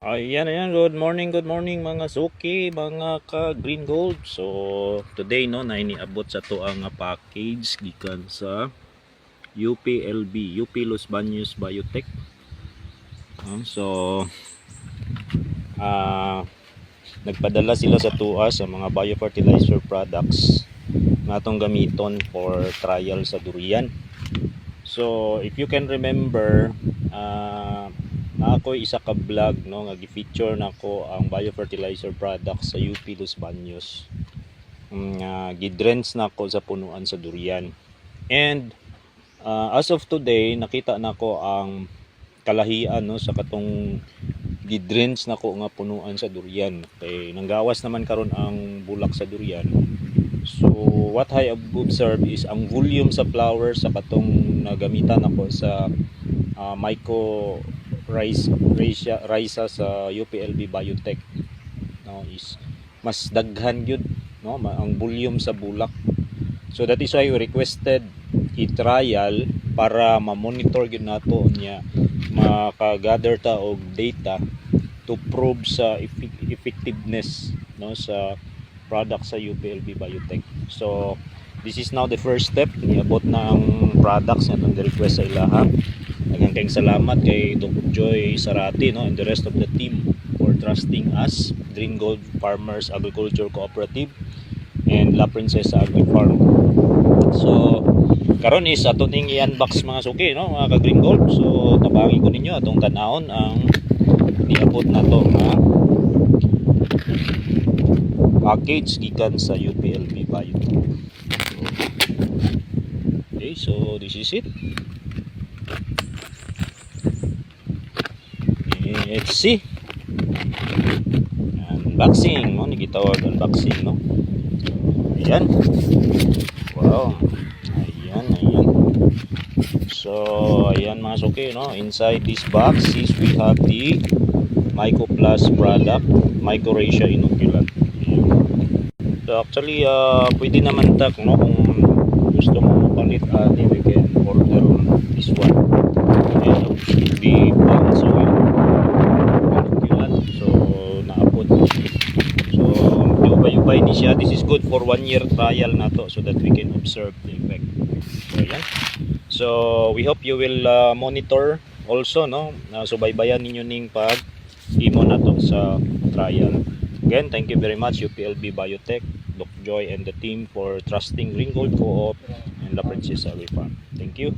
Ayan, good morning mga suki, mga ka-green gold. So, today no, na iniabot sa to ang package gikan sa UPLB, UP Los Baños Biotech. So, nagpadala sila sa tuwa sa mga biofertilizer products na atong gamiton for trial sa durian. So, if you can remember, na ako isa ka vlog no nga gi-feature nako ang biofertilizer products sa UP Los Baños. Gidrench nako sa punuan sa durian. And as of today nakita nako ang kalahian no sa katong gidrench nako nga punuan sa durian. Kay nanggawas naman karon ang bulak sa durian. So what I observed is ang volume sa flowers sa katong nagamitan nako sa Myco Rhiza sa UPLB Biotech no, is mas daghan yun no, ang volume sa bulak. So that is why we requested i-trial para ma-monitor yun nato niya, maka-gather ta og data to prove sa effectiveness no, sa product sa UPLB Biotech. So this is now the first step. Niabot na ang products na itong request sa ilaha. Daghang salamat kay Dr. Joy Sarati no, and the rest of the team for trusting us, Green Gold Farmers Agriculture Cooperative and La Princesa Agri Farm. So karon is ato ning i-unbox mga suki no, mga ka-Green Gold. So tabangi ko ninyo atong tan-awon ang niabot na to nga package gikan sa UPLB Biotech. Okay, so this is it. Let's see. Unboxing no, gitawag unboxing no. Ayan. Wow. Ayan. So ayan mga suki no, inside this box is we have the Myco Plus product, Myco Rhiza inoculant. So actually pwede naman tak no, kung gusto mo mapalit we can order this one. And should be bound so ubay ni siya. This is good for 1 year trial na to so that we can observe the effect. So ayan. So we hope you will monitor also no. Subaybayan ninyo ning pag imo na to sa trial. Again, thank you very much UPLB Biotech, Dr. Joy and the team for trusting Green Gold Co-op and La Princesa Agri Farm. Thank you.